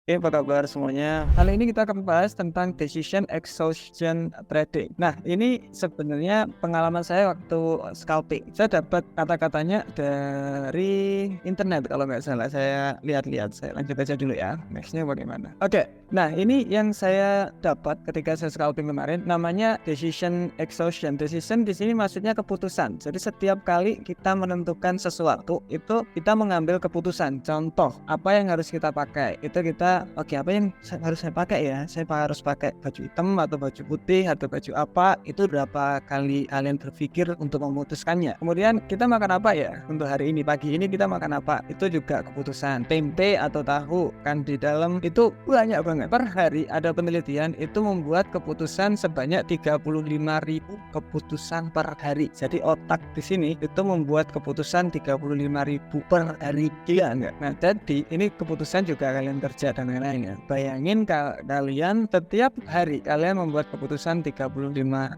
Oke, apa kabar semuanya? Kali ini kita akan membahas tentang decision exhaustion trading. Nah, ini sebenarnya pengalaman saya waktu scalping. Saya dapat kata-katanya dari internet kalau nggak salah. Saya lihat-lihat. Saya lanjut aja dulu ya. Nextnya bagaimana? Oke, nah ini yang saya dapat ketika saya scalping kemarin. Namanya decision exhaustion. Decision di sini maksudnya keputusan. Jadi setiap kali kita menentukan sesuatu, itu kita mengambil keputusan. Contoh, apa yang harus kita pakai? Itu kita oke, apa yang harus saya pakai ya? Saya harus pakai baju hitam atau baju putih atau baju apa? Itu berapa kali kalian berpikir untuk memutuskannya. Kemudian kita makan apa ya? Untuk hari ini, pagi ini kita makan apa? Itu juga keputusan. Tempe atau tahu, kan di dalam itu banyak banget. Per hari ada penelitian itu membuat keputusan sebanyak 35.000 keputusan per hari. Jadi otak di sini itu membuat keputusan 35.000 per hari. Gila enggak? Nah, jadi ini keputusan juga kalian kerja dan lain-lain ya. Bayangin kalian setiap hari kalian membuat keputusan 35.000.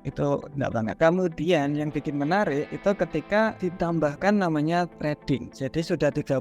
Itu enggak banget. Kemudian yang bikin menarik itu ketika ditambahkan namanya trading. Jadi sudah 35.000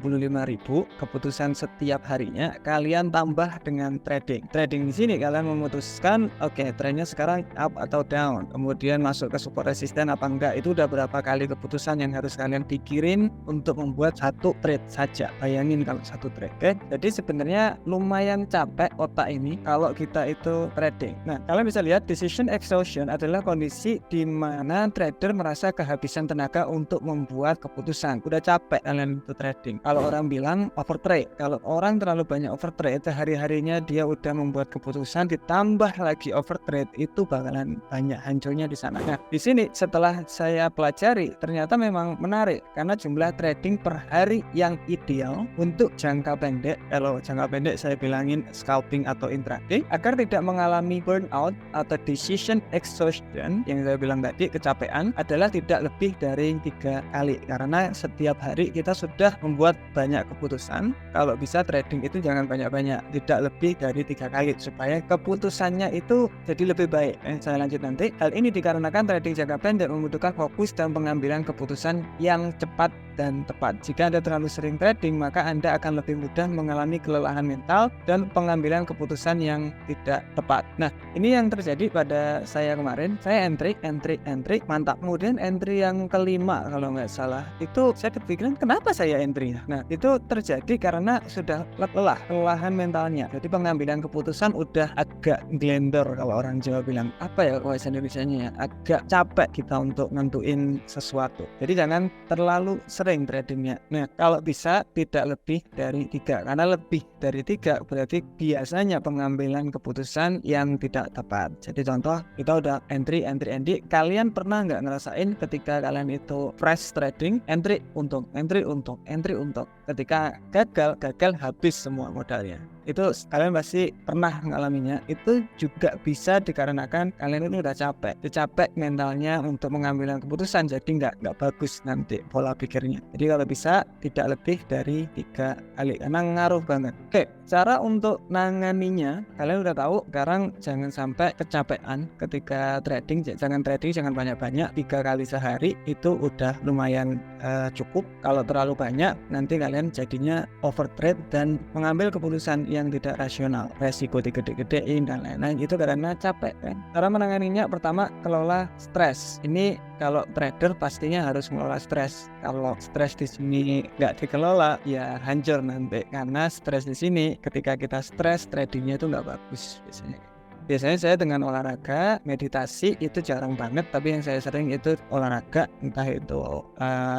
keputusan setiap harinya, kalian tambah dengan trading. Trading di sini kalian memutuskan oke, trennya sekarang up atau down. Kemudian masuk ke support resisten apa enggak. Itu udah berapa kali keputusan yang harus kalian pikirin untuk membuat satu trade saja. Bayangin kalau satu trade. Oke? Jadi sebenarnya lumayan capek otak ini kalau kita itu trading. Nah, kalian bisa lihat decision exhaustion adalah kondisi di mana trader merasa kehabisan tenaga untuk membuat keputusan. Udah capek kalian itu trading. Kalau orang bilang overtrade, kalau orang terlalu banyak overtrade, hari-harinya dia udah membuat keputusan ditambah lagi overtrade, itu bakalan banyak hancurnya di sana. Nah, di sini setelah saya pelajari ternyata memang menarik karena jumlah trading per hari yang ideal untuk jangka pendek. Kalau jangka pendek saya bilangin scalping atau intraday, agar tidak mengalami burnout atau decision exhaustion yang saya bilang tadi, kecapean, adalah tidak lebih dari 3 kali. Karena setiap hari kita sudah membuat banyak keputusan. Kalau bisa trading itu jangan banyak-banyak, tidak lebih dari 3 kali supaya keputusannya itu jadi lebih baik. Saya lanjut nanti. Hal ini dikarenakan trading jangka pendek membutuhkan fokus dan pengambilan keputusan yang cepat dan tepat. Jika Anda terlalu sering trading, maka Anda akan lebih mudah mengalami kelelahan mental dan pengambilan keputusan yang tidak tepat. Nah, ini yang terjadi pada saya kemarin. Saya entry, mantap. Kemudian entry yang kelima kalau nggak salah, itu saya kepikiran kenapa saya entry. Nah, itu terjadi karena sudah kelelahan mentalnya. Jadi pengambilan keputusan udah agak glender kalau orang Jawa bilang. Apa ya bahasa Indonesianya ya? Agak capek kita untuk nentuin sesuatu. Jadi jangan terlalu sering tradingnya. Nah, kalau bisa tidak lebih dari 3. Karena lebih dari 3 berarti biasanya pengambilan keputusan yang tidak tepat. Jadi contoh, kita udah entry. Kalian pernah nggak ngerasain ketika kalian itu fresh trading, entry untung. Ketika gagal habis semua modalnya. Itu kalian pasti pernah mengalaminya. Itu juga bisa dikarenakan kalian itu udah capek mentalnya untuk mengambil keputusan, jadi nggak bagus nanti pola pikirnya. Jadi kalau bisa tidak lebih dari 3 kali karena ngaruh banget. Oke, cara untuk nanganinya kalian udah tahu. Sekarang jangan sampai kecapean ketika trading. Jangan banyak-banyak, 3 kali sehari itu udah lumayan cukup. Kalau terlalu banyak nanti kalian jadinya overtrade dan mengambil keputusan yang tidak rasional, resiko digede-gedein dan lain-lain. Itu karena capek kan. Cara menanganinya pertama, kelola stres. Ini kalau trader pastinya harus mengelola stres. Kalau stres di sini nggak dikelola, ya hancur nanti. Karena stres di sini, ketika kita stres, tradingnya itu nggak bagus biasanya. Biasanya saya dengan olahraga, meditasi itu jarang banget, tapi yang saya sering itu olahraga, entah itu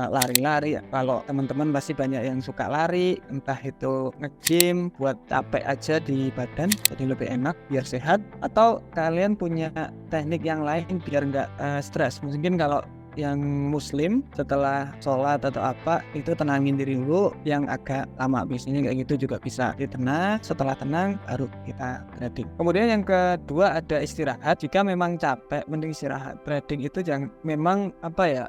lari-lari. Kalau teman-teman pasti banyak yang suka lari, entah itu nge-gym buat capek aja di badan, jadi lebih enak, biar sehat. Atau kalian punya teknik yang lain biar nggak stres. Mungkin kalau yang muslim setelah sholat atau apa itu tenangin diri dulu yang agak lama, biasanya kayak gitu juga bisa. Tenang, setelah tenang baru kita trading. Kemudian yang kedua ada istirahat. Jika memang capek mending istirahat. Trading itu memang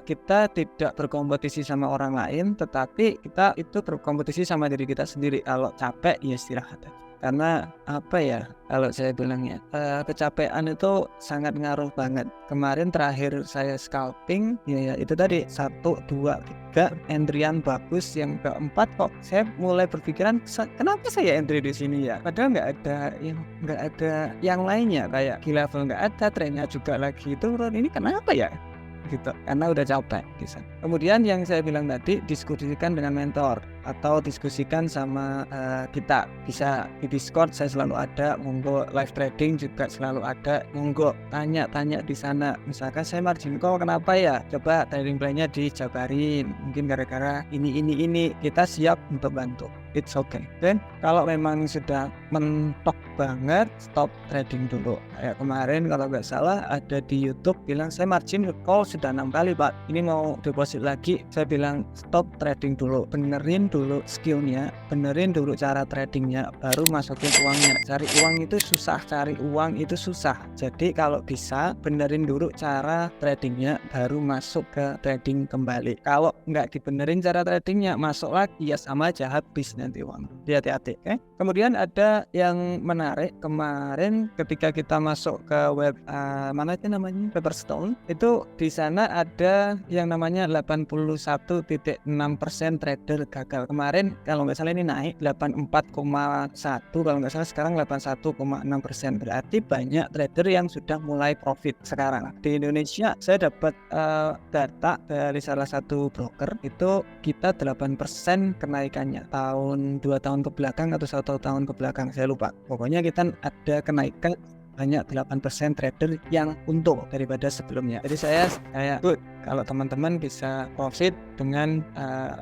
kita tidak berkompetisi sama orang lain, tetapi kita itu berkompetisi sama diri kita sendiri. Kalau capek ya istirahat aja. karena apa ya, kalau saya bilangnya kecapean itu sangat ngaruh banget. Kemarin terakhir saya scalping ya itu tadi 1, 2, 3 entryan bagus, yang keempat kok saya mulai berpikiran kenapa saya entry di sini ya, padahal nggak ada yang lainnya, kayak di level nggak ada, trennya juga lagi turun, ini kenapa ya gitu, karena udah capek gitu. Kemudian yang saya bilang tadi, diskusikan dengan mentor atau diskusikan sama kita, bisa di Discord saya selalu ada, monggo live trading juga selalu ada, monggo tanya di sana, misalkan saya margin call kenapa ya, coba trading plan-nya dijabarin, mungkin gara-gara ini, kita siap untuk bantu. It's okay. Dan kalau memang sudah mentok banget, stop trading dulu. Kayak kemarin kalau nggak salah ada di YouTube bilang saya margin call sudah 6 kali Pak, ini mau deposit lagi. Saya bilang stop trading dulu, benerin dulu skillnya, benerin dulu cara tradingnya, baru masukin uangnya. Cari uang itu susah. Jadi kalau bisa benerin dulu cara tradingnya, baru masuk ke trading kembali. Kalau nggak dibenerin cara tradingnya, masuk lagi ya sama aja, habis nanti uang. Hati-hati. Okay? Kemudian ada yang menarik kemarin ketika kita masuk ke web mana itu namanya, Pepperstone, itu di sana ada yang namanya 81.6% trader gagal. Kemarin kalau nggak salah ini naik 84,1, kalau nggak salah sekarang 81,6%. Berarti banyak trader yang sudah mulai profit sekarang. Di Indonesia saya dapat data dari salah satu broker, itu kita 8% kenaikannya tahun 2 tahun ke belakang atau 1 tahun ke belakang, saya lupa. Pokoknya kita ada kenaikan banyak 8% trader yang untung daripada sebelumnya. Jadi saya good kalau teman-teman bisa profit dengan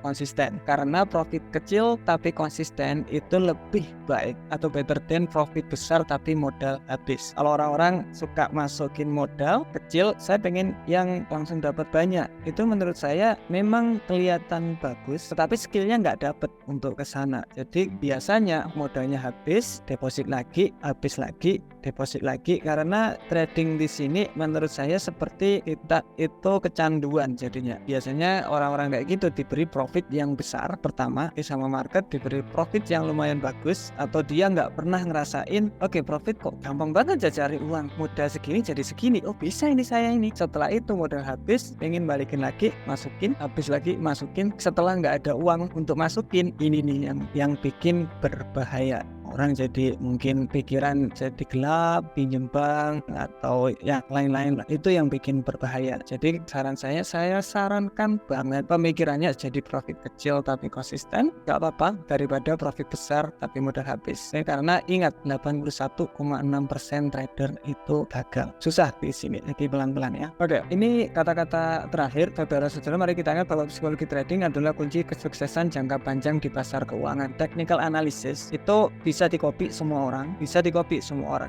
konsisten, karena profit kecil tapi konsisten itu lebih baik atau better than profit besar tapi modal habis. Kalau orang-orang suka masukin modal kecil, saya pengen yang langsung dapat banyak, itu menurut saya memang kelihatan bagus tetapi skillnya nggak dapat untuk kesana. Jadi biasanya modalnya habis, deposit lagi, habis lagi, deposit lagi, karena trading di sini menurut saya seperti kita itu kecanduan. Jadinya biasanya orang-orang kayak gitu diberi profit yang besar pertama sama market, diberi profit yang lumayan bagus, atau dia nggak pernah ngerasain oke, profit kok gampang banget aja cari uang, modal segini jadi segini, oh bisa ini saya ini. Setelah itu modal habis, pengen balikin lagi, masukin, habis lagi masukin, setelah nggak ada uang untuk masukin, ini nih yang bikin berbahaya. Orang jadi mungkin pikiran jadi gelap, pinjem bank atau ya lain-lain lah. Itu yang bikin berbahaya. Jadi saran saya sarankan banget pemikirannya jadi profit kecil tapi konsisten, gak apa-apa daripada profit besar tapi mudah habis. Karena ingat 81,6% trader itu gagal. Susah di sini, jadi pelan-pelan ya. Oke, ini kata-kata terakhir. Saudara-saudara, mari kita ingat bahwa psikologi trading adalah kunci kesuksesan jangka panjang di pasar keuangan. Technical analysis itu bisa dikopi semua orang,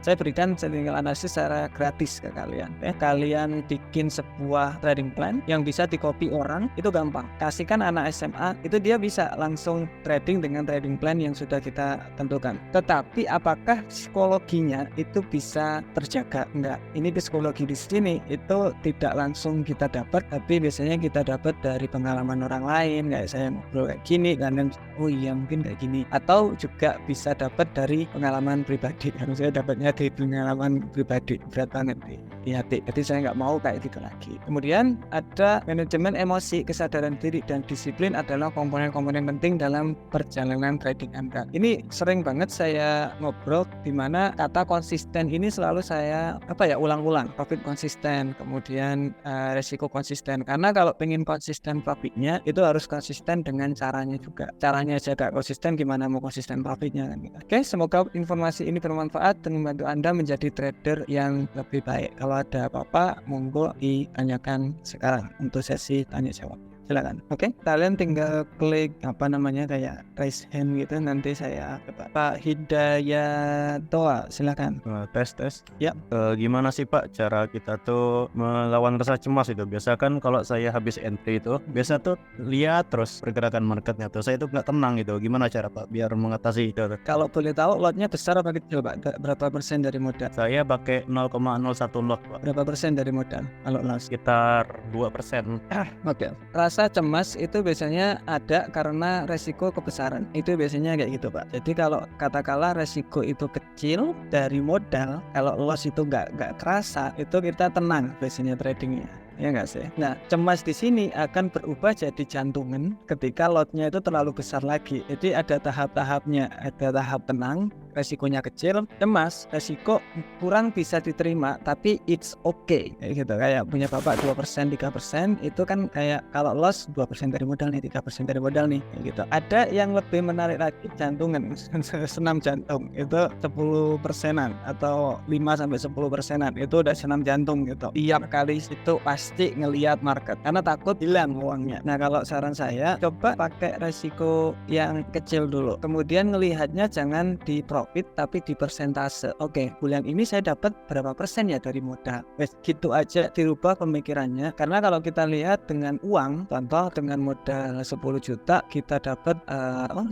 Saya berikan technical analysis secara gratis ke kalian. Kalian bikin sebuah trading plan yang bisa dikopi orang, itu gampang. Kasihkan anak SMA, itu dia bisa langsung trading dengan trading plan yang sudah kita tentukan. Tetapi apakah psikologinya itu bisa terjaga? Enggak. Ini psikologi di sini itu tidak langsung kita dapat, tapi biasanya kita dapat dari pengalaman orang lain. Kayak saya ngobrol kayak gini, kan oh iya mungkin kayak gini. Atau juga bisa dapat dari pengalaman pribadi. Karena saya dapatnya dari pengalaman pribadi, berat banget di hati. Jadi saya nggak mau kayak gitu lagi. Kemudian ada manajemen emosi, kesadaran diri dan disiplin adalah komponen-komponen penting dalam perjalanan trading Anda. Ini sering banget saya ngobrol, di mana kata konsisten ini selalu saya ulang-ulang. Profit konsisten, kemudian resiko konsisten. Karena kalau pengen konsisten profitnya, itu harus konsisten dengan caranya juga. Caranya aja gak konsisten, gimana mau konsisten profitnya kan? Oke, semoga informasi ini bermanfaat dan membantu Anda menjadi trader yang lebih baik. Kalau ada apa-apa, monggo ditanyakan sekarang untuk sesi tanya jawab. Silakan. Oke, kalian tinggal klik kayak raise hand gitu, nanti saya Pak Hidayatoa, silakan. Tes. Ya. Gimana sih Pak cara kita tuh melawan rasa cemas itu? Biasa kan kalau saya habis entry itu, biasa tuh lihat terus pergerakan marketnya tuh, saya tuh nggak tenang gitu. Gimana cara Pak biar mengatasi itu? Kalau boleh tahu lotnya besar apa kecil Pak? Berapa persen dari modal? Saya pakai 0,01 lot Pak. Berapa persen dari modal kalau loss? Sekitar 2%. Oke. Rasa rasa cemas itu biasanya ada karena resiko kebesaran. Itu biasanya kayak gitu Pak. Jadi kalau katakanlah resiko itu kecil dari modal, kalau loss itu nggak kerasa, itu kita tenang biasanya tradingnya. Ya nggak sih? Nah, cemas di sini akan berubah jadi jantungan ketika lotnya itu terlalu besar lagi. Jadi ada tahap-tahapnya, ada tahap tenang, resikonya kecil, cemas, resiko kurang bisa diterima, tapi it's okay. Kayak gitu, kayak punya bapak 2%, 3%, itu kan kayak kalau loss 2% dari modal nih, 3% dari modal nih, kayak gitu. Ada yang lebih menarik lagi, jantungan, senam jantung, itu 10%-an atau 5-10%-an, itu udah senam jantung gitu. Tiap kali itu pasti ngelihat market karena takut hilang uangnya. Nah, kalau saran saya coba pakai resiko yang kecil dulu, kemudian ngelihatnya jangan di profit tapi di persentase. Oke, bulan ini saya dapat berapa persen ya dari modal, wes gitu aja, dirubah pemikirannya. Karena kalau kita lihat dengan uang, contoh dengan modal 10 juta kita dapat 1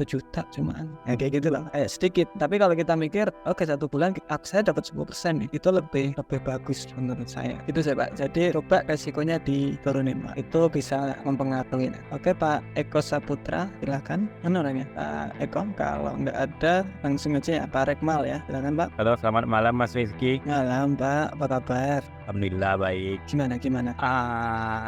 juta cuman ya, kayak gitu lah, kayak sedikit. Tapi kalau kita mikir oke, 1 bulan saya dapat 10% nih, itu lebih bagus menurut saya. Itu saya Pak. Jadi coba resikonya diturunin Pak. Itu bisa mempengaruhi. Oke Pak Eko Saputra, silakan. Mana orangnya Pak Eko? Kalau nggak ada langsung aja ya Pak Rekmal ya, silakan Pak. Halo, selamat malam Mas Rizky. Malam Pak, apa kabar? Alhamdulillah baik. Gimana?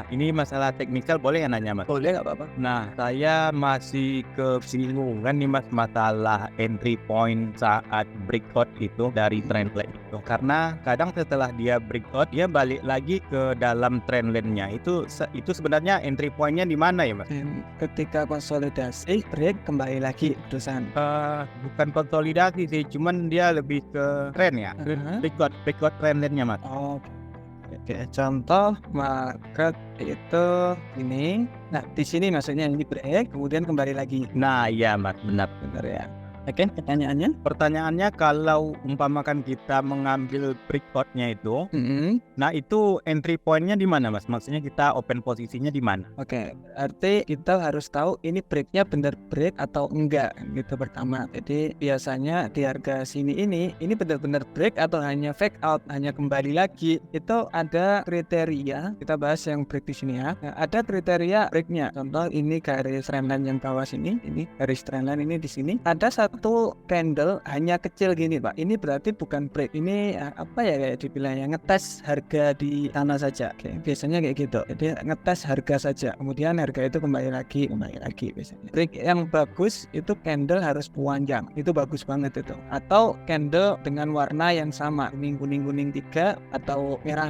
Ini masalah teknikal boleh ya nanya Mas? Boleh nggak apa-apa? Nah, saya masih kebingungan nih Mas masalah entry point saat breakout itu dari trendline itu. Karena kadang setelah dia breakout, dia balik lagi ke dalam trendline-nya. Itu sebenarnya entry point-nya di mana ya Mas? Ketika konsolidasi, break kembali lagi terusan. Bukan konsolidasi sih, cuman dia lebih ke trend ya. Breakout trendline-nya Mas. Oke, contoh market itu ini. Nah, di sini maksudnya ini break, kemudian kembali lagi. Nah, iya Mas, benar ya. Oke, pertanyaannya kalau umpamakan kita mengambil breakout-nya itu, nah itu entry point-nya di mana Mas? Maksudnya kita open posisinya di mana? Oke, arti kita harus tahu ini break-nya benar break atau enggak gitu pertama. Jadi biasanya di harga sini ini benar-benar break atau hanya fake out, hanya kembali lagi. Itu ada kriteria. Kita bahas yang break di sini ya. Nah, ada kriteria break-nya. Contoh ini garis trendline yang bawah sini, ini garis trendline ini di sini. Ada satu candle hanya kecil gini Pak, ini berarti bukan break, ini apa ya, kayak dibilang ya ngetes harga di sana saja. Oke, biasanya kayak gitu, jadi ngetes harga saja, kemudian harga itu kembali lagi biasanya. Break yang bagus itu candle harus panjang, itu bagus banget itu, atau candle dengan warna yang sama, kuning 3 atau merah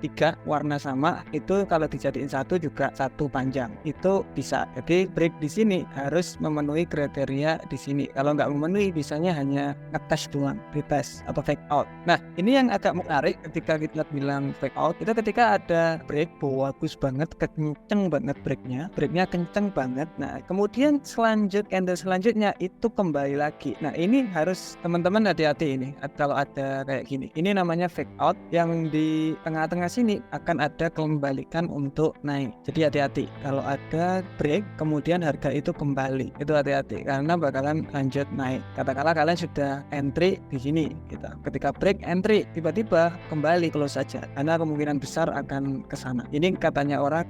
3 warna sama, itu kalau dijadiin satu juga satu panjang, itu bisa. Jadi break di sini harus memenuhi kriteria di sini. Kalau nggak memenuhi, bisanya hanya ngetes doang, retest atau fake out. Nah, ini yang agak menarik ketika kita bilang fake out, itu ketika ada break bagus banget, kenceng banget breaknya kenceng banget. Nah, kemudian candle selanjutnya itu kembali lagi. Nah, ini harus teman-teman hati-hati ini. Kalau ada kayak gini, ini namanya fake out. Yang di tengah-tengah sini akan ada kembalikan untuk naik. Jadi hati-hati. Kalau ada break, kemudian harga itu kembali, itu hati-hati karena bakalan lanjut naik. Katakanlah kalian sudah entry di sini gitu. Ketika break entry, tiba-tiba kembali close saja karena kemungkinan besar akan ke sana. Ini katanya orang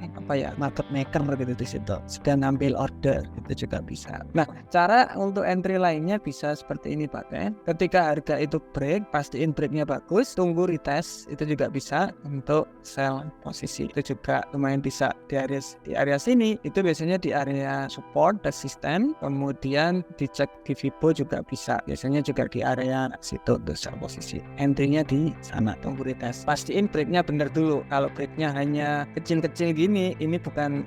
market maker gitu di situ. Sudah ngambil order, itu juga bisa. Nah, cara untuk entry lainnya bisa seperti ini Pak. Ketika harga itu break, pastiin breaknya bagus, tunggu retest, itu juga bisa untuk sell posisi. Itu juga lumayan bisa di area sini. Itu biasanya di area support, resisten, kemudian dicek di Vibo juga bisa, biasanya juga di area situ untuk sell posisi. Entry-nya di sana, tunggu retest, pastiin breaknya benar dulu. Kalau breaknya hanya kecil-kecil gini, ini bukan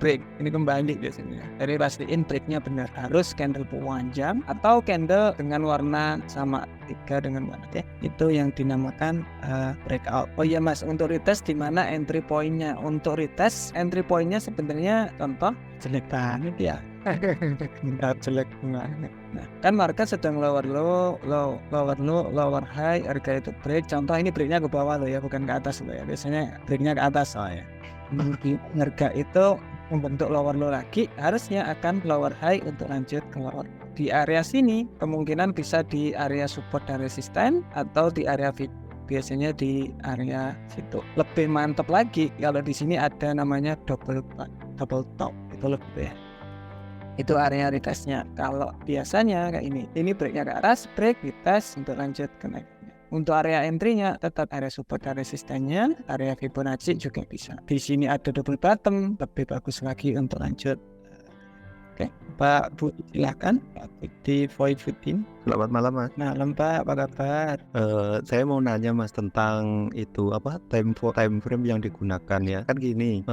break, ini kembali biasanya. Jadi pastiin breaknya benar, harus candle panjang atau candle dengan warna sama 3 dengan warna itu yang dinamakan breakout. Oh iya Mas, untuk retest di mana entry point-nya? Untuk retest entry point-nya sebenarnya contoh jelek banget ya. Jelek banget. Nah, kan market sedang lower low, lower high, harga itu break. Contoh ini breaknya ke bawah loh ya, bukan ke atas loh ya. Biasanya breaknya ke atas ya. Harga itu membentuk lower low lagi, harusnya akan lower high untuk lanjut ke lower. Di area sini kemungkinan bisa di area support dan resisten atau di area biasanya di area situ. Lebih mantap lagi kalau di sini ada namanya double top, itu lebih. Itu area retestnya. Kalau biasanya kayak ini breaknya ke atas, break dites untuk lanjut ke naiknya. Untuk area entry-nya tetap area support dan resistennya, area Fibonacci juga bisa. Di sini ada double bottom, lebih bagus lagi untuk lanjut. Oke, Pak Bu silakan, Pak Budi Voivudin. Selamat malam Mas. Malam Pak, apa kabar? Saya mau nanya Mas tentang itu apa time frame yang digunakan ya. Kan gini,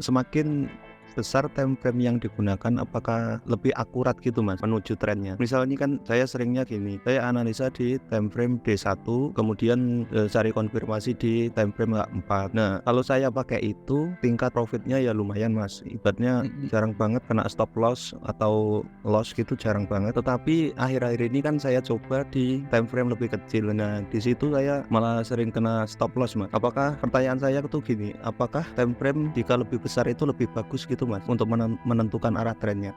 semakin besar time frame yang digunakan apakah lebih akurat gitu Mas menuju trennya. Misalnya kan saya seringnya gini, saya analisa di time frame D1 kemudian cari konfirmasi di time frame 4. Nah kalau saya pakai itu tingkat profitnya ya lumayan Mas, ibaratnya jarang banget kena stop loss atau loss gitu, jarang banget. Tetapi akhir-akhir ini kan saya coba di time frame lebih kecil. Nah di situ saya malah sering kena stop loss Mas. Apakah, pertanyaan saya tuh gini, apakah time frame jika lebih besar itu lebih bagus gitu Mas untuk menentukan arah trennya?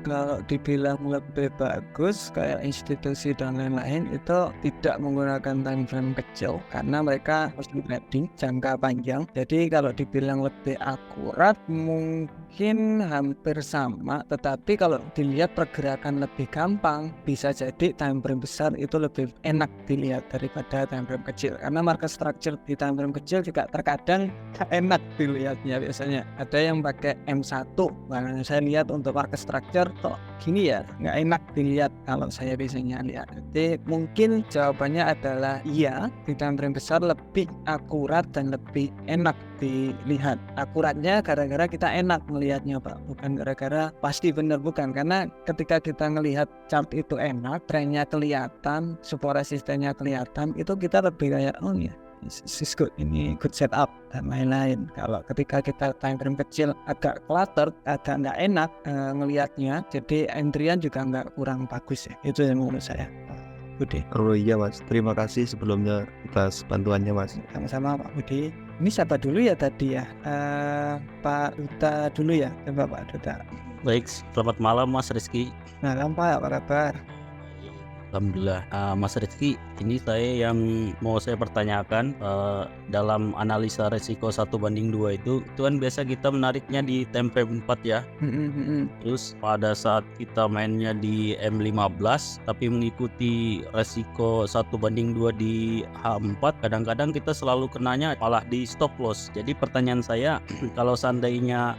Kalau dibilang lebih bagus kayak institusi dan lain-lain itu tidak menggunakan time frame kecil karena mereka harus trading jangka panjang. Jadi kalau dibilang lebih akurat mungkin hampir sama, tetapi kalau dilihat pergerakan lebih gampang bisa jadi time frame besar itu lebih enak dilihat daripada time frame kecil, karena market structure di time frame kecil juga terkadang gak enak dilihatnya. Biasanya ada yang pakai M1, bahkan saya lihat untuk market structure kok gini ya, nggak enak dilihat kalau saya biasanya lihat. Jadi mungkin jawabannya adalah iya, di time frame besar lebih akurat dan lebih enak dilihat. Akuratnya gara-gara kita enak melihatnya Pak, bukan gara-gara pasti benar, bukan. Karena ketika kita ngelihat chart itu enak, trennya kelihatan, support resistennya kelihatan, itu kita lebih kayak oh ya this is good, ini good setup dan lain-lain. Kalau ketika kita time frame kecil agak cluttered, agak nggak enak ngelihatnya, jadi entry-an juga nggak kurang bagus ya. Itu yang menurut saya. Budi. Oh iya Mas, terima kasih sebelumnya atas bantuannya Mas. Sama-sama Pak Budi. Ini siapa dulu ya tadi ya? Pak Duta dulu ya, coba Pak Duta. Baik, selamat malam Mas Rizky. Malam Pak, apa kabar? Alhamdulillah. Mas Rizky, ini saya yang mau saya pertanyakan, dalam analisa resiko 1:2 itu kan biasa kita menariknya di time frame 4 ya. Terus pada saat kita mainnya di M15 tapi mengikuti resiko 1:2 di H4, kadang-kadang kita selalu kenanya malah di stop loss. Jadi pertanyaan saya, kalau seandainya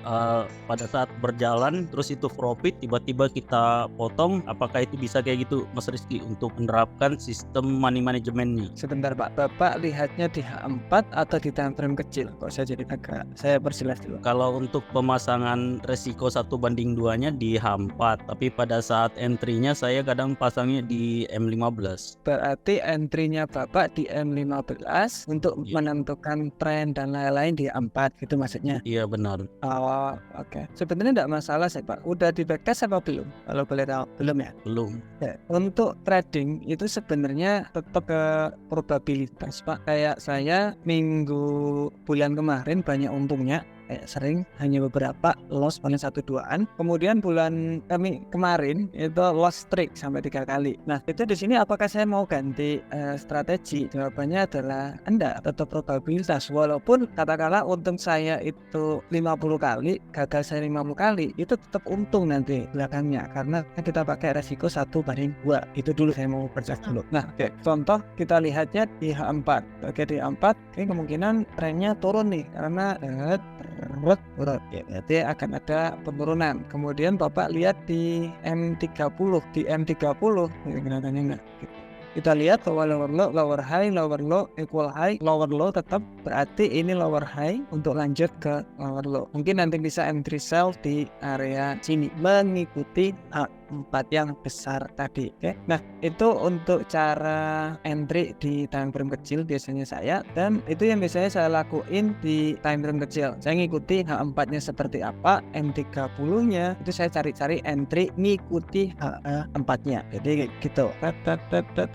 pada saat berjalan terus itu profit tiba-tiba kita potong, apakah itu bisa kayak gitu Mas Rizky untuk menerapkan sistem money manajemennya? Sebentar Pak, Bapak lihatnya di H4 atau di time frame kecil? Kok saya jadi agak, saya perjelas dulu. Kalau untuk pemasangan resiko 1:2-nya di H4, tapi pada saat entry-nya saya kadang pasangnya di M15. Berarti entry-nya Bapak di M15 untuk menentukan tren dan lain-lain di A4 gitu maksudnya? Iya benar. Oh, oke. Sebenarnya tidak masalah sih Pak. Udah di backtest apa belum? Kalau boleh tahu, belum ya? Belum. Ya, untuk trading itu sebenarnya tetap ke probabilitas Pak. Kayak saya bulan kemarin banyak untungnya, kayak sering hanya beberapa loss paling 1-2an. Kemudian bulan kemarin itu loss streak sampai 3 kali. Nah itu di sini apakah saya mau ganti strategi? Jawabannya adalah enggak, tetap probabilitas. Walaupun katakanlah untung saya itu 50 kali, gagal saya 50 kali, itu tetap untung nanti belakangnya, karena kita pakai resiko 1/2. Itu dulu saya mau percaya dulu. Nah contoh kita lihatnya di H4. Oke, di H4 ini kemungkinan trennya turun nih, karena turun ya, berarti akan ada penurunan. Kemudian Bapak lihat di M30, gerakannya enggak gitu. Kita lihat lower low, lower high, lower low, equal high, lower low tetap, berarti ini lower high untuk lanjut ke lower low. Mungkin nanti bisa entry sell di area sini mengikuti H4 yang besar tadi. Oke. Nah itu untuk cara entry di time frame kecil biasanya saya, dan itu yang biasanya saya lakuin di time frame kecil. Saya ngikuti H4 nya seperti apa, M30 nya itu saya cari-cari entry ngikuti H4 nya. Jadi gitu.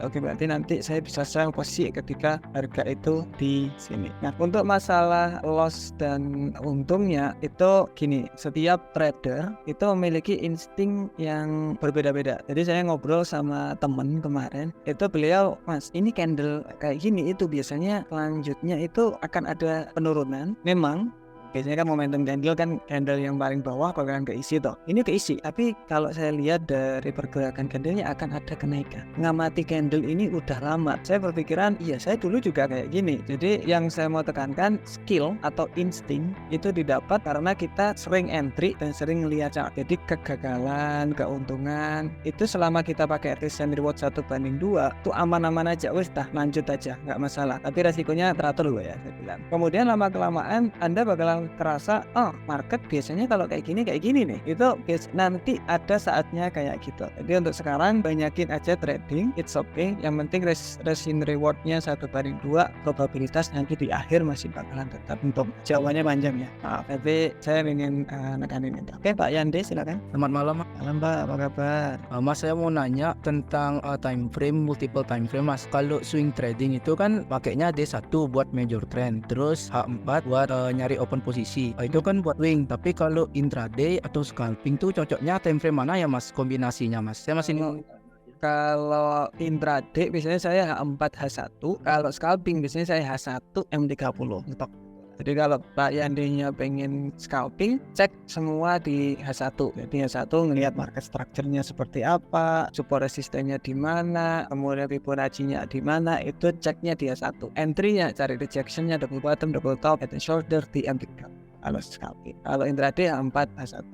Oke, berarti nanti saya bisa sell posisi ketika harga itu di sini. Nah untuk masalah loss dan untungnya itu gini, setiap trader itu memiliki insting yang yang berbeda-beda. Jadi saya ngobrol sama temen kemarin, itu beliau, Mas, ini candle kayak gini itu biasanya selanjutnya itu akan ada penurunan. Memang biasanya kan momentum candle yang paling bawah bakalan keisi toh. Ini keisi, tapi kalau saya lihat dari pergerakan candlenya akan ada kenaikan. Ngamati candle ini udah lama. Saya berpikiran, iya saya dulu juga kayak gini. Jadi yang saya mau tekankan, skill atau insting itu didapat karena kita sering entry dan sering lihat chart. Jadi kegagalan, keuntungan itu selama kita pakai risk and reward 1:2 itu aman-aman aja. Wes dah lanjut aja, nggak masalah. Tapi resikonya teratur loh ya saya bilang. Kemudian lama kelamaan Anda bakalan terasa, oh market biasanya kalau kayak gini nih, itu nanti ada saatnya kayak gitu. Jadi untuk sekarang banyakin aja trading, it's okay. Yang penting risk and rewardnya 1:2, probabilitas nanti di akhir masih bakalan tetap. Untuk jawabannya panjang ya, maaf, tapi saya ingin nekanin itu. Oke Pak Yande silakan. Selamat malam, Malam Pak, apa kabar? Mas. Saya mau nanya tentang time frame, multiple time frame, Mas. Kalau swing trading itu kan pakainya D1 buat major trend, terus H4 buat nyari open posisi. Itu kan buat swing. Tapi kalau intraday atau scalping tuh cocoknya time frame mana ya, Mas? Kombinasinya, Mas. Saya masih Kalau intraday biasanya saya H4 H1, kalau scalping biasanya saya H1 M30 stok. Jadi kalau Pak Yandinya pengen scalping, cek semua di H1. Jadi H1 ngelihat market structure-nya seperti apa, support resistennya di mana, kemudian Fibonacci-nya di mana, itu ceknya di H1. Entry-nya cari rejection-nya double bottom, double top, head and shoulder di M3. Kalau scalping. Kalau intraday H4 H1.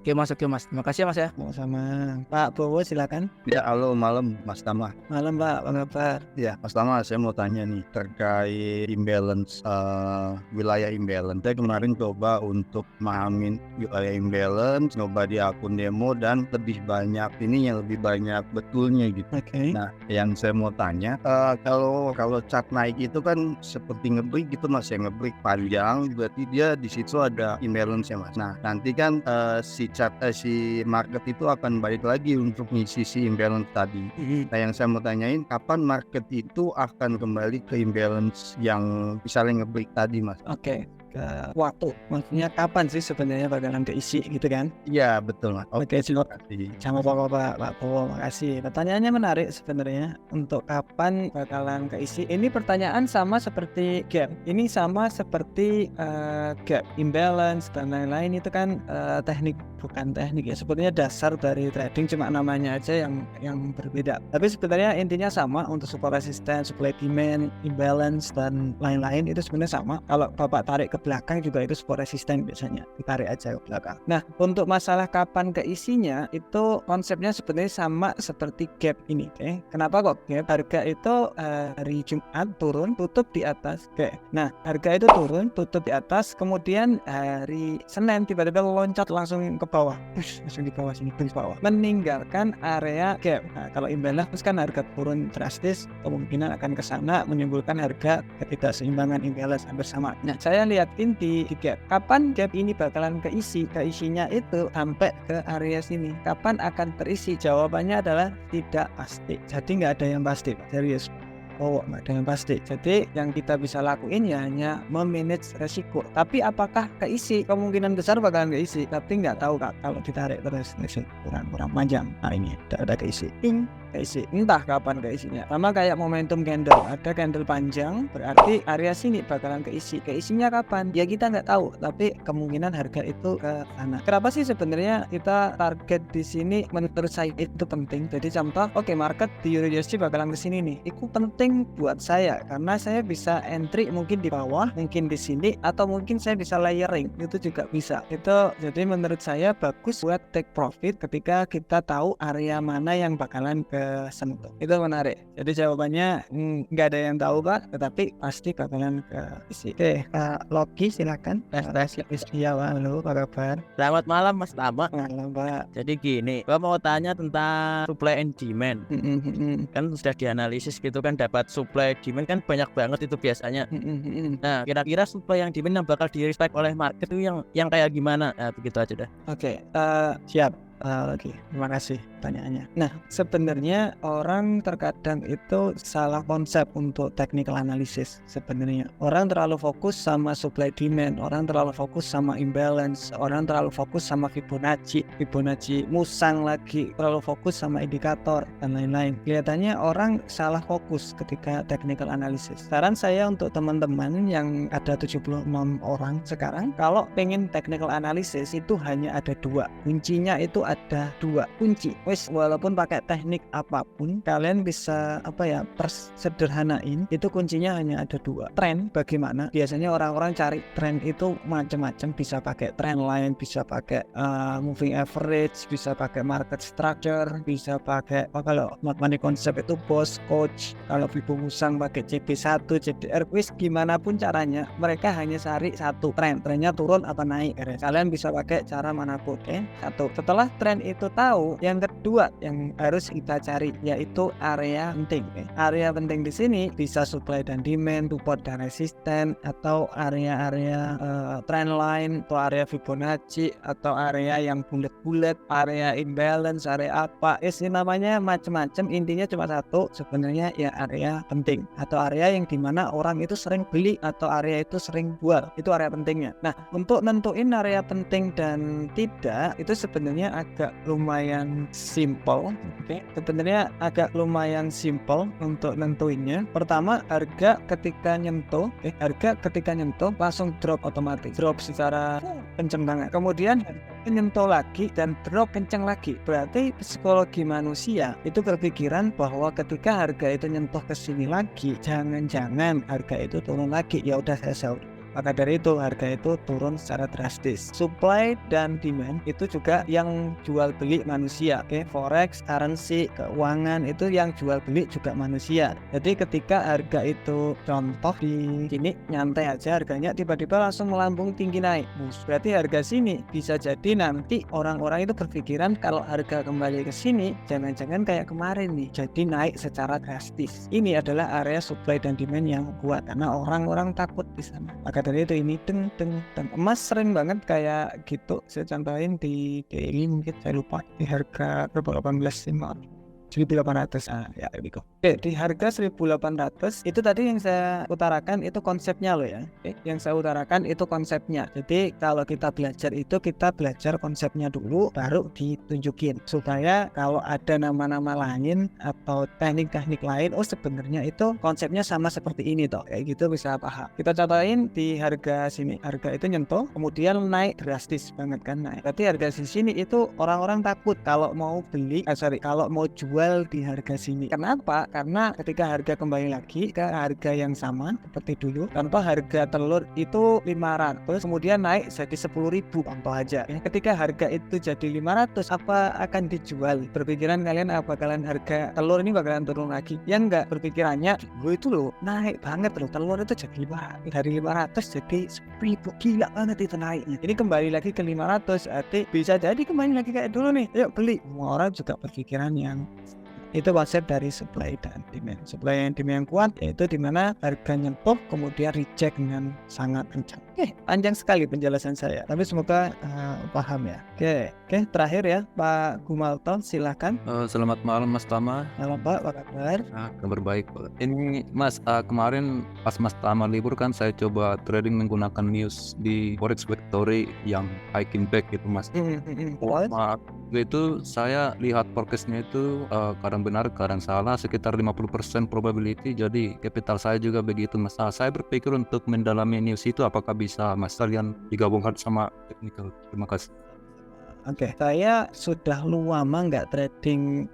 Oke Mas. Terima kasih ya, Mas ya. Sama Pak Bowo silakan. Ya, halo malam Mas Tama. Malam Pak, apa kabar? Ya, Mas Tama, saya mau tanya nih terkait imbalance, wilayah imbalance. Saya kemarin coba untuk memahamin wilayah imbalance, coba di akun demo dan lebih banyak betulnya gitu. Oke. Nah, yang saya mau tanya, kalau chart naik itu kan seperti ngebreak gitu Mas, ya ngebreak panjang, berarti dia di situ ada imbalance ya Mas. Nah, nanti kan si market itu akan balik lagi untuk ngisi si imbalance tadi. Nah, yang saya mau tanyain, kapan market itu akan kembali ke imbalance yang misalnya ngebreak tadi Mas? Oke. Ke waktu, maksudnya kapan sih sebenarnya bakalan keisi gitu kan? Iya betul Mas. Oke, terima kasih. sama Pak Bowo, makasih. Pertanyaannya menarik sebenarnya, untuk kapan bakalan keisi. Ini pertanyaan sama seperti gap. Ini sama seperti gap, imbalance dan lain-lain, itu kan bukan teknik ya, sebetulnya dasar dari trading, cuma namanya aja yang berbeda. Tapi sebenarnya intinya sama untuk support resistance, supply demand, imbalance dan lain-lain itu sebenarnya sama. Kalau Bapak tarik ke belakang juga itu support resisten, biasanya ditarik aja ke belakang. Nah, untuk masalah kapan keisinya itu konsepnya sebenarnya sama seperti gap ini. Kenapa kok gap? Harga itu hari Jumat turun tutup di atas. Nah, harga itu turun tutup di atas, kemudian hari Senin tiba-tiba loncat langsung ke bawah, langsung di bawah sini, ke bawah, meninggalkan area gap. Nah, kalau imbalance kan harga turun drastis, kemungkinan akan ke sana menimbulkan harga ketidakseimbangan imbalance hampir sama. Nah, saya lihat di gap. Kapan gap ini bakalan keisi? Keisinya itu sampai ke area sini. Kapan akan terisi? Jawabannya adalah tidak pasti. Jadi nggak ada yang pasti, Pak. Serius. Nggak ada yang pasti. Jadi yang kita bisa lakuin ya hanya memanage resiko. Tapi apakah keisi? Kemungkinan besar bakalan keisi. Tapi nggak tahu Kak. Kalau ditarik terus kurang panjang. Nah ini ada keisi. Keisi. Entah kapan keisinya. Sama kayak momentum candle. Ada candle panjang, berarti area sini bakalan keisi. Keisinya kapan? Ya kita nggak tahu. Tapi kemungkinan harga itu ke sana. Kenapa sih sebenarnya kita target di sini? Menurut saya itu penting. Jadi contoh, oke, market di USD bakalan ke sini nih. Itu penting buat saya karena saya bisa entry mungkin di bawah, mungkin di sini, atau mungkin saya bisa layering. Itu juga bisa. Itu jadi menurut saya bagus buat take profit ketika kita tahu area mana yang bakalan ke sentuh. Itu menarik. Jadi jawabannya nggak ada yang tahu Pak, tetapi pasti bakalan ke isi. Oke, Loki silakan. Iya Pak, halo, apa kabar? Selamat malam Mas Tama. Malam Pak. Jadi gini, gua mau tanya tentang supply and demand. Kan sudah dianalisis gitu kan, dapat supply demand kan banyak banget itu biasanya. Nah, kira-kira supply yang demand yang bakal di respect oleh market itu yang kayak gimana? Nah, begitu aja dah. Oke, siap. Oke, terima kasih pertanyaannya. Nah, sebenarnya orang terkadang itu salah konsep untuk technical analysis. Sebenarnya orang terlalu fokus sama supply demand, orang terlalu fokus sama imbalance, orang terlalu fokus sama Fibonacci musang lagi, terlalu fokus sama indikator dan lain-lain. Kelihatannya orang salah fokus ketika technical analysis. Saran saya untuk teman-teman yang ada 76 orang sekarang, kalau pengen technical analysis itu hanya ada 2 kuncinya, itu ada 2 kunci. Walaupun pakai teknik apapun, kalian bisa sederhanain, itu kuncinya hanya ada 2. Tren bagaimana? Biasanya orang-orang cari tren itu macam-macam, bisa pakai trend line, bisa pakai moving average, bisa pakai market structure, bisa pakai kalau money concept itu boss coach, kalau Fibo Musang pakai CB1, CDR, gimana pun caranya mereka hanya cari satu trennya turun apa naik. Kalian bisa pakai cara manapun. Satu. Setelah tren itu tahu, yang kedua yang harus kita cari yaitu area penting. Area penting di sini bisa supply dan demand, support dan resisten, atau area-area trend line, atau area Fibonacci, atau area yang bulat-bulat, area imbalance, area apa. Ini namanya macam-macam. Intinya cuma satu sebenarnya, ya area penting atau area yang dimana orang itu sering beli atau area itu sering jual. Itu area pentingnya. Nah, untuk nentuin area penting dan tidak itu sebenarnya agak lumayan simple. Sebenarnya agak lumayan simple untuk nentuinnya. Pertama, harga ketika nyentuh langsung drop otomatis, drop secara kenceng banget. Kemudian nyentuh lagi dan drop kenceng lagi. Berarti psikologi manusia itu berpikiran bahwa ketika harga itu nyentuh ke sini lagi, jangan-jangan harga itu turun lagi. Ya udah, saya sell. Maka dari itu harga itu turun secara drastis. Supply dan demand itu juga yang jual beli manusia. Forex, currency, keuangan itu yang jual beli juga manusia. Jadi ketika harga itu contoh di sini nyantai aja harganya, tiba-tiba langsung melambung tinggi naik. Berarti harga sini bisa jadi nanti orang-orang itu berpikiran kalau harga kembali ke sini jangan-jangan kayak kemarin nih, jadi naik secara drastis. Ini adalah area supply dan demand yang kuat karena orang-orang takut di sana. Maka dari itu ini emas sering banget kayak gitu. Saya contohin di daily, mungkin saya lupa di harga berapa, 18.800. Ya gitu. Di harga 1.800 itu tadi yang saya utarakan itu konsepnya loh ya. Yang saya utarakan itu konsepnya. Jadi kalau kita belajar itu kita belajar konsepnya dulu, baru ditunjukin supaya kalau ada nama-nama lain atau teknik-teknik lain, sebenarnya itu konsepnya sama seperti ini toh. Kayak gitu bisa paham. Kita contohin di harga sini. Harga itu nyentuh kemudian naik drastis banget kan naik. Berarti harga di sini itu orang-orang takut kalau mau beli, kalau mau jual di harga sini. Kenapa? Karena ketika harga kembali lagi ke harga yang sama seperti dulu, contoh harga telur itu 500 kemudian naik jadi 10.000 contoh aja. Ketika harga itu jadi 500, apa akan dijual? Berpikiran kalian apa kalian harga telur ini bakalan turun lagi? Ya enggak, berpikirannya itu loh naik banget loh, telur itu jadi dari 500 jadi 10.000, gila banget itu naiknya. Ini kembali lagi ke 500, arti bisa jadi kembali lagi kayak dulu nih, yuk beli. Semua orang juga berpikiran yang itu konsep dari supply dan demand. Supply dan demand yang kuat yaitu dimana harga nyentuh kemudian reject dengan sangat kencang. Panjang sekali penjelasan saya, tapi semoga paham ya. Oke, terakhir ya Pak Gumalto, silakan. Selamat malam Mas Tama. Halo Pak, apa kabar? Kabar baik Pak. Ini Mas, kemarin pas Mas Tama libur kan saya coba trading menggunakan news di Forex Factory yang high impact gitu Mas. Itu saya lihat forecastnya itu kadang benar kadang salah, sekitar 50% probability, jadi capital saya juga begitu Mas. Saya berpikir untuk mendalami news itu, apakah bisa Mas kalian digabungkan sama technical? Terima kasih. Oke, saya sudah lama nggak trading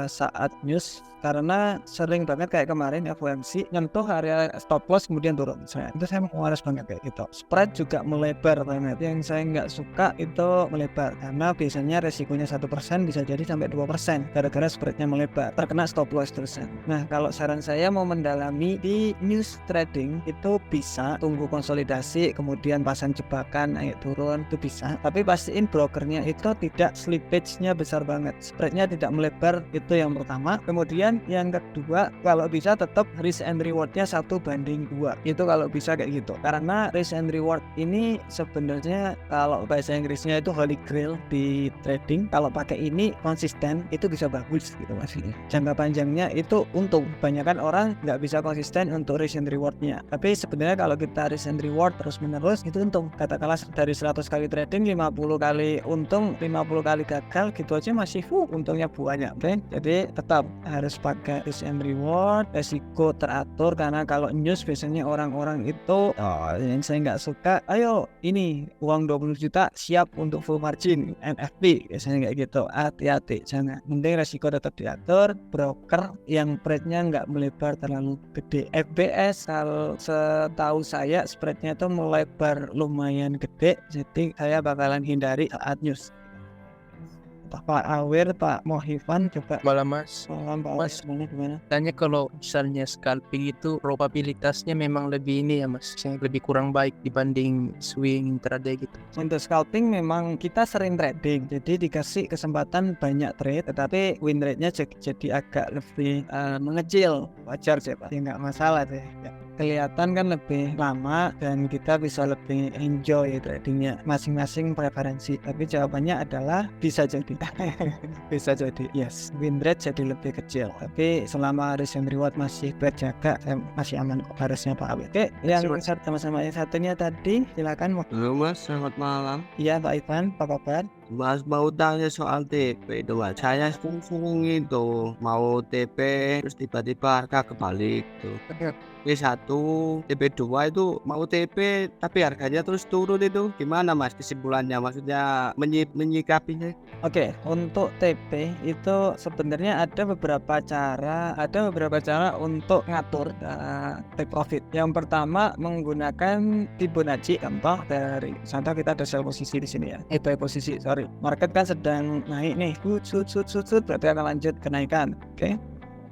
saat news karena sering banget kayak kemarin FOMC nyentuh area stop loss kemudian turun. Itu saya malas banget kayak gitu. Spread juga melebar banget. Yang saya nggak suka itu melebar karena biasanya resikonya 1% bisa jadi sampai 2% gara-gara spreadnya melebar, terkena stop loss terusan. Nah, kalau saran saya mau mendalami di news trading itu bisa tunggu konsolidasi kemudian pasang jebakan naik turun itu bisa, tapi pastiin brokernya itu tidak slippage-nya besar banget, spreadnya tidak melebar Itu yang pertama. Kemudian yang kedua, kalau bisa tetap risk and rewardnya 1:2. Itu kalau bisa kayak gitu. Karena risk and reward ini sebenarnya kalau bahasa Inggrisnya itu holy grail di trading. Kalau pakai ini konsisten itu bisa bagus gitu maksudnya. Jangka panjangnya itu untung. Kebanyakan orang nggak bisa konsisten untuk risk and rewardnya. Tapi sebenarnya kalau kita risk and reward terus menerus itu untung. Katakanlah dari 100 kali trading 50 kali untung, 50 kali gagal gitu aja masih untungnya banyak. Oke? Jadi tetap harus pakai risk and reward, resiko teratur. Karena kalau news biasanya orang-orang itu yang saya nggak suka, ayo ini uang 20 juta siap untuk full margin NFP biasanya kayak gitu. Hati-hati, jangan. Mending resiko tetap diatur, broker yang spreadnya nggak melebar terlalu gede. FBS kalau setahu saya spreadnya itu melebar lumayan gede, jadi saya bakalan hindari saat news. Pak Awir, Pak Mohifan coba. Malam Mas. Malam Pak Mas. Awir, gimana? Tanya kalau misalnya scalping itu probabilitasnya memang lebih ini ya Mas, yang lebih kurang baik dibanding swing intraday gitu. Untuk scalping memang kita sering trading, jadi dikasih kesempatan banyak trade, tetapi win rate-nya jadi agak lebih mengecil. Wajar sih Pak, nggak masalah deh. Ya. Kelihatan kan lebih lama dan kita bisa lebih enjoy tradingnya, masing-masing preferensi. Tapi jawabannya adalah bisa jadi bisa jadi yes, win rate jadi lebih kecil, tapi selama risk and reward masih terjaga masih aman kok, harusnya Pak Awir. Oke, yang sama-sama yang satunya tadi silakan. Halo Mas, selamat malam. Iya Pak Ivan, apa kabar? Mas mau tanya soal TP itu Mas. Saya sering itu mau TP terus tiba-tiba harga kebalik tuh. T1, TP2 itu mau TP tapi harganya terus turun, itu gimana Mas kesimpulannya? Maksudnya menyikapinya? Oke, untuk TP itu sebenarnya ada beberapa cara untuk ngatur take profit. Yang pertama menggunakan Fibonacci. Contoh dari contoh kita ada sell posisi di sini ya. Buy posisi, sorry. Market kan sedang naik nih. Berarti akan lanjut kenaikan. Oke.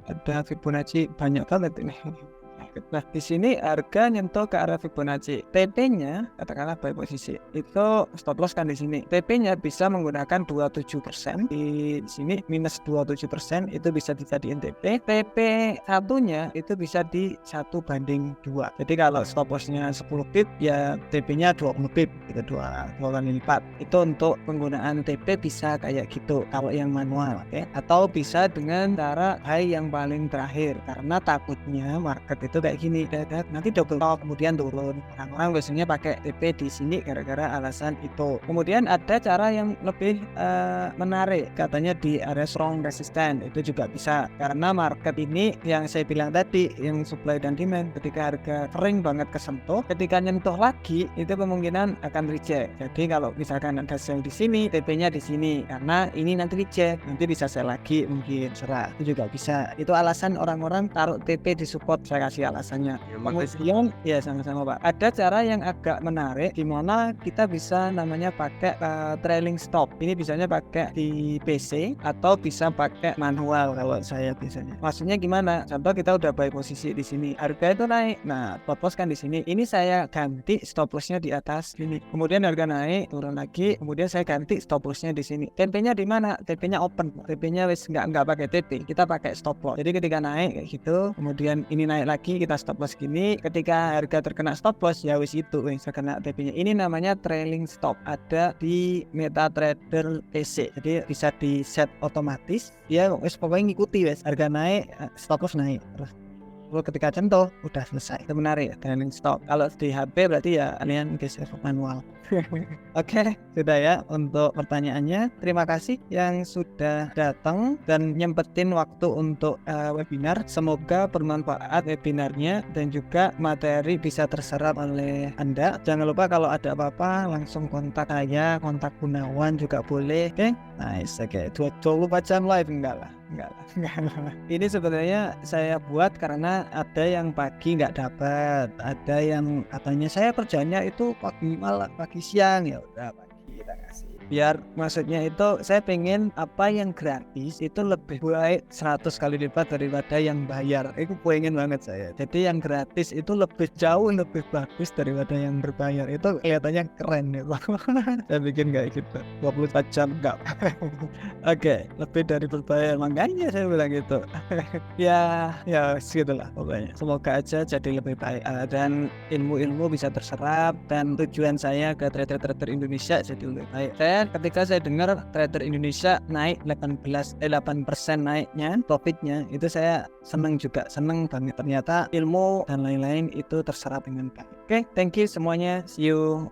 Ada Fibonacci banyak banget ini. Nah, di sini harga nyentuh ke arah Fibonacci. TP-nya katakanlah buy posisi. Itu stop loss kan di sini. TP-nya bisa menggunakan 27%. Di sini minus 27% itu bisa dijadiin TP. TP satunya itu bisa di 1:2. Jadi kalau stop loss-nya 10 pip ya TP-nya 20 pip gitu, 2 kali lipat. Itu untuk penggunaan TP bisa kayak gitu kalau yang manual, oke? Atau bisa dengan cara high yang paling terakhir, karena takutnya market itu kayak gini, nanti double top kemudian turun. Orang-orang biasanya pakai TP di sini gara-gara alasan itu. Kemudian ada cara yang lebih menarik, katanya di area strong resistance. Itu juga bisa, karena market ini yang saya bilang tadi, yang supply dan demand, ketika harga kering banget kesentuh, ketika nyentuh lagi itu kemungkinan akan reject. Jadi kalau misalkan ada sell di sini, TP-nya di sini, karena ini nanti reject, nanti bisa sell lagi mungkin serah. Itu juga bisa. Itu alasan orang-orang taruh TP di support, saya kasih alasannya. Kemudian ya sama-sama Pak, ada cara yang agak menarik di mana kita bisa namanya pakai trailing stop. Ini bisanya pakai di PC atau bisa pakai manual kalau saya biasanya. Maksudnya gimana? Contoh kita udah buy posisi di sini, harga itu naik. Nah, stop loss kan di sini. Ini saya ganti stop lossnya di atas sini. Kemudian harga naik, turun lagi. Kemudian saya ganti stop lossnya di sini. TP-nya di mana? TP-nya open. TP-nya wis nggak pakai TP. Kita pakai stop loss. Jadi ketika naik kayak gitu, kemudian ini naik lagi, kita stop loss gini. Ketika harga terkena stop loss ya wis itu wis terkena TP-nya. Ini namanya trailing stop, ada di MetaTrader PC. Jadi bisa di set otomatis, ya wis pokoknya ngikuti wis, harga naik stop loss naik terus. Lalu ketika contoh udah selesai. Itu menarik, trailing stop. Kalau di HP berarti ya kalian geser manual. Oke, sudah ya untuk pertanyaannya. Terima kasih yang sudah datang dan nyempetin waktu untuk webinar. Semoga bermanfaat webinarnya dan juga materi bisa terserap oleh Anda. Jangan lupa kalau ada apa-apa langsung kontak saya, kontak Gunawan juga boleh. Oke, nice. Oke, 24 jam live enggak lah. Ini sebenarnya saya buat karena ada yang pagi nggak dapat, ada yang katanya saya kerjanya itu pagi malam, pagi siang, ya udah pagi kita kasih. biar maksudnya itu saya pengen apa yang gratis itu lebih baik 100 kali lipat daripada yang bayar. Itu pengen banget saya. Jadi yang gratis itu lebih jauh lebih bagus daripada yang berbayar. Itu kelihatannya keren ya. Saya bikin kayak gitu 24 jam enggak. Oke, lebih dari berbayar, makanya saya bilang gitu. ya segitulah pokoknya. Semoga aja jadi lebih baik dan ilmu-ilmu bisa terserap dan tujuan saya ke trader-trader Indonesia jadi lebih baik. Ketika saya dengar trader Indonesia naik 8% naiknya profitnya, itu saya seneng banget. Ternyata ilmu dan lain-lain itu terserap dengan baik. Oke, thank you semuanya, see you.